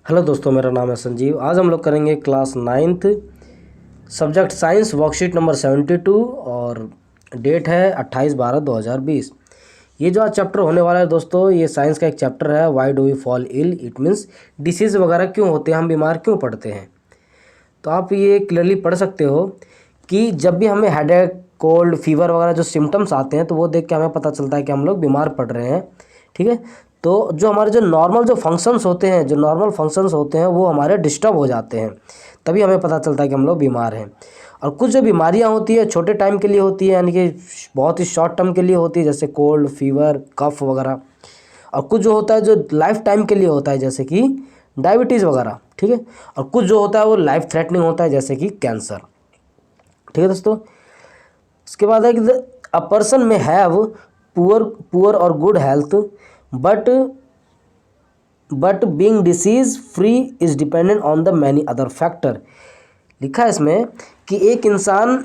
Hello दोस्तों, मेरा नाम है संजीव। आज हम लोग करेंगे class 9th subject science worksheet number 72 और डेट है 28/12/2020। ये जो आज चैप्टर होने वाला है दोस्तों, ये साइंस का एक चैप्टर है। Why do we fall ill, it means disease वगैरह क्यों होते हैं, हम बीमार क्यों पड़ते हैं। तो आप ये क्लियरली पढ़ सकते हो कि जब भी हमें हेडेक, कोल्ड, फीवर वगैरह जो सिम्टम्स आते हैं तो वो देख के हमें पता चलता है कि हम लोग बीमार पड़ रहे हैं। ठीक है, तो जो हमारे जो नॉर्मल जो फंक्शंस होते हैं, जो नॉर्मल फंक्शंस होते हैं वो हमारे डिस्टर्ब हो जाते हैं, तभी हमें पता चलता है कि हम लोग बीमार हैं। और कुछ जो बीमारियां होती है छोटे टाइम के लिए होती है, यानी कि बहुत ही शॉर्ट टर्म के लिए होती है, जैसे कोल्ड, फीवर, कफ वगैरह। और कुछ जो होता है जो लाइफ टाइम के लिए होता है, जैसे कि डायबिटीज़ वगैरह। ठीक है, और कुछ जो होता है वो लाइफ थ्रेटनिंग होता है, जैसे कि कैंसर। ठीक है दोस्तों, उसके बाद है कि अ पर्सन में हैव पुअर और good health but being disease free is dependent on the many other factor. लिखा है इसमें कि एक इंसान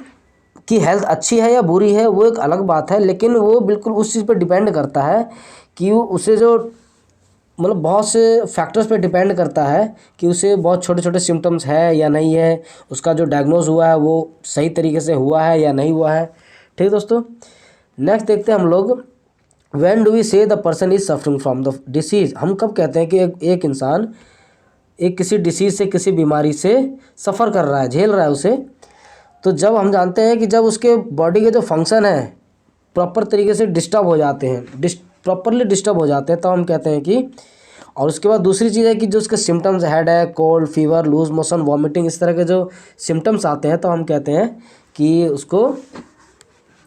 की हेल्थ अच्छी है या बुरी है वो एक अलग बात है, लेकिन वो बिल्कुल उस चीज़ पर डिपेंड करता है कि वो उसे जो मतलब बहुत से फैक्टर्स पे डिपेंड करता है कि उसे बहुत छोटे छोटे सिम्टम्स है या नहीं है, उसका जो डायग्नोज हुआ है वो सही तरीके से हुआ है या नहीं हुआ है। ठीक है दोस्तों, नेक्स्ट देखते हैं हम लोग, व्हेन डू वी से the person is suffering from the disease. हम कब कहते हैं कि एक इंसान एक किसी डिसीज़ से, किसी बीमारी से सफ़र कर रहा है, झेल रहा है उसे। तो जब हम जानते हैं कि जब उसके बॉडी के जो फंक्शन है प्रॉपर तरीके से डिस्टर्ब हो जाते हैं, प्रॉपरली डिस्टर्ब हो जाते हैं, तब हम कहते हैं कि। और उसके बाद दूसरी चीज़ है कि जो उसके सिम्टम्स, हेड है, cold, fever, loose motion, vomiting, इस तरह के जो सिम्टम्स आते हैं तो हम कहते हैं कि उसको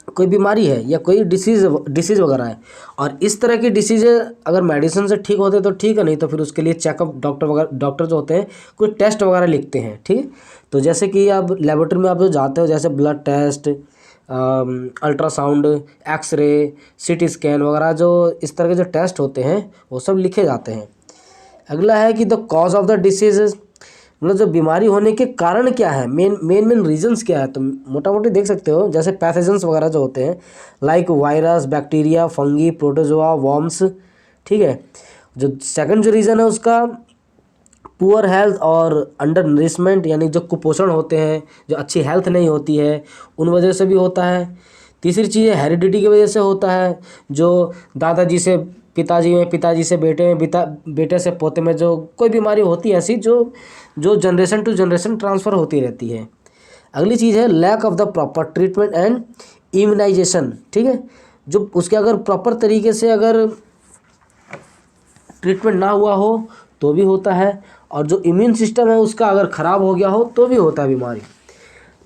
कोई बीमारी है या कोई डिसीज़ वगैरह है। और इस तरह की डिसीज़ें अगर मेडिसिन से ठीक होते तो ठीक है, नहीं तो फिर उसके लिए चेकअप डॉक्टर जो होते हैं कोई टेस्ट वगैरह लिखते हैं। ठीक है, तो जैसे कि आप लेबोरेटरी में आप जो जाते हो, जैसे blood test, ultrasound, x-ray, CT scan वगैरह, जो इस तरह के जो टेस्ट होते हैं वो सब लिखे जाते हैं। अगला है कि the cause of the disease, मतलब जो बीमारी होने के कारण क्या है, मेन रीजंस क्या है। तो मोटा मोटी देख सकते हो, जैसे पैथोजेंस वगैरह जो होते हैं, like virus, bacteria, fungi, protozoa, worms. ठीक है, जो सेकंड जो रीज़न है उसका पुअर हेल्थ और अंडर नरिशमेंट, यानी जो कुपोषण होते हैं, जो अच्छी हेल्थ नहीं होती है, उन वजह से भी होता है। तीसरी चीज़ है हेरिडिटी की वजह से होता है, जो दादाजी से पिताजी में, पिताजी से बेटे में, बेटे से पोते में जो कोई बीमारी होती है ऐसी, जो जो जनरेशन टू जनरेशन ट्रांसफ़र होती रहती है। अगली चीज़ है lack of the proper treatment and immunisation. ठीक है, जो उसके अगर प्रॉपर तरीके से अगर ट्रीटमेंट ना हुआ हो तो भी होता है, और जो इम्यून सिस्टम है उसका अगर ख़राब हो गया हो तो भी होता है बीमारी।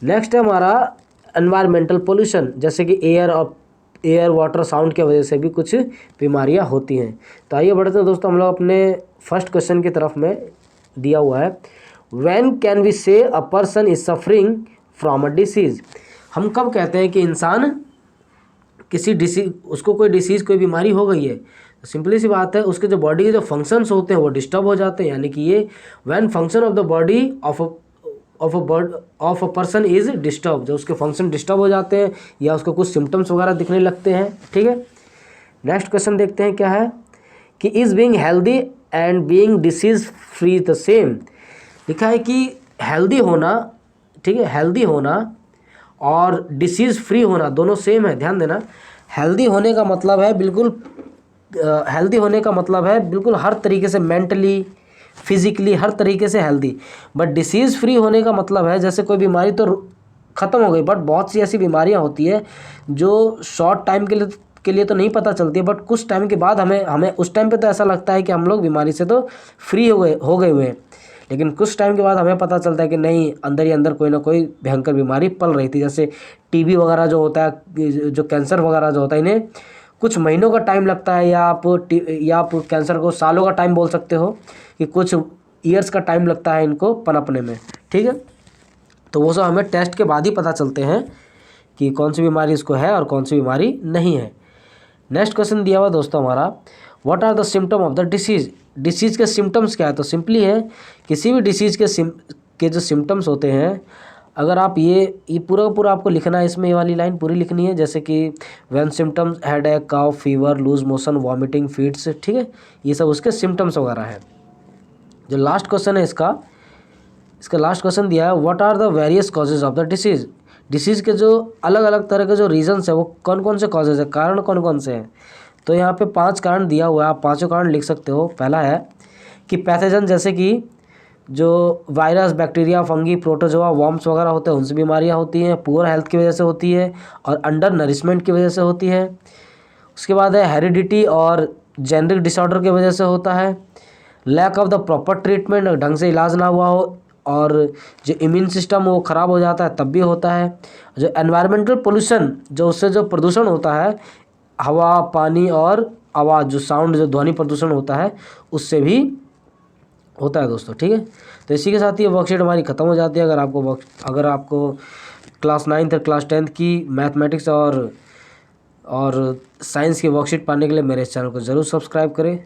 नेक्स्ट है हमारा एनवायरमेंटल पोल्यूशन, जैसे कि एयर, वाटर, साउंड की वजह से भी कुछ बीमारियां होती हैं। तो आइए बढ़ते हैं दोस्तों, हम लोग अपने फर्स्ट क्वेश्चन की तरफ में। दिया हुआ है, व्हेन कैन वी से a person is suffering from a disease. हम कब कहते हैं कि इंसान किसी डिसीज, उसको कोई डिसीज़, कोई बीमारी हो गई है। तो सिंपली सी बात है, उसके जो बॉडी के जो फंक्शंस होते हैं वो डिस्टर्ब हो जाते हैं, यानी कि ये when function of the body of a person is disturb, जो उसके फंक्शन डिस्टर्ब हो जाते हैं या उसको कुछ सिम्टम्स वगैरह दिखने लगते हैं। ठीक है, नेक्स्ट क्वेश्चन देखते हैं क्या है कि is being healthy and being disease free the same. लिखा है कि हेल्दी होना, ठीक है, हेल्दी होना और डिसीज़ फ्री होना दोनों सेम है। ध्यान देना, हेल्दी होने का मतलब है बिल्कुल, हेल्दी होने का मतलब है बिल्कुल हर तरीके से, मेंटली, फिजिकली, हर तरीके से हेल्दी। बट डिसीज़ फ्री होने का मतलब है जैसे कोई बीमारी तो ख़त्म हो गई, बट बहुत सी ऐसी बीमारियां होती है जो शॉर्ट टाइम के लिए तो नहीं पता चलती है, बट कुछ टाइम के बाद हमें हमें उस टाइम पे तो ऐसा लगता है कि हम लोग बीमारी से तो फ्री हो गए हुए हैं, लेकिन कुछ टाइम के बाद हमें पता चलता है कि नहीं, अंदर ही अंदर कोई ना कोई भयंकर बीमारी पल रही थी। जैसे टीबी वगैरह जो होता है, जो कैंसर वगैरह जो होता है, इन्हें कुछ महीनों का टाइम लगता है, या आप कैंसर को सालों का टाइम बोल सकते हो, कि कुछ ईयर्स का टाइम लगता है इनको पनपने में। ठीक है, तो वो सब हमें टेस्ट के बाद ही पता चलते हैं कि कौन सी बीमारी इसको है और कौन सी बीमारी नहीं है। नेक्स्ट क्वेश्चन दिया हुआ दोस्तों हमारा, what are the symptom of the disease. Disease के सिम्टम्स क्या है। तो सिंपली है, किसी भी डिसीज़ के जो सिम्टम्स होते हैं, अगर आप ये पूरा आपको लिखना है, इसमें ये वाली लाइन पूरी लिखनी है, जैसे कि when symptoms headache, cough, fever, loose motion, vomiting, fits. ठीक है, ये सब उसके सिम्टम्स वगैरह है। जो लास्ट क्वेश्चन है इसका लास्ट क्वेश्चन दिया है, what are the various causes of the disease. Disease के जो अलग अलग तरह के जो रीजन्स है वो कौन कौन से कॉजेज है, कारण कौन कौन से हैं। तो यहाँ पे 5 कारण दिया हुआ है, आप पाँचों कारण लिख सकते हो। पहला है कि पैथोजन, जैसे कि जो virus, bacteria, fungi, protozoa, worms वगैरह होते हैं उनसे बीमारियाँ होती हैं, पुअर हेल्थ की वजह से होती है और अंडर नरिशमेंट की वजह से होती है। उसके बाद है हेरिडिटी और जेनेटिक डिसऑर्डर की वजह से होता है। Lack of the proper treatment, ढंग से इलाज ना हुआ हो और जो इम्यून सिस्टम वो ख़राब हो जाता है तब भी होता है। जो एनवायरमेंटल पोल्यूशन, जो उससे जो प्रदूषण होता है, हवा, पानी और आवाज़, जो साउंड, जो ध्वनि प्रदूषण होता है उससे भी होता है दोस्तों। ठीक है, तो इसी के साथ ये वर्कशीट हमारी ख़त्म हो जाती है। अगर आपको क्लास 9th और क्लास 10th की मैथमेटिक्स और साइंस की वर्कशीट पाने के लिए मेरे इस चैनल को ज़रूर सब्सक्राइब करें।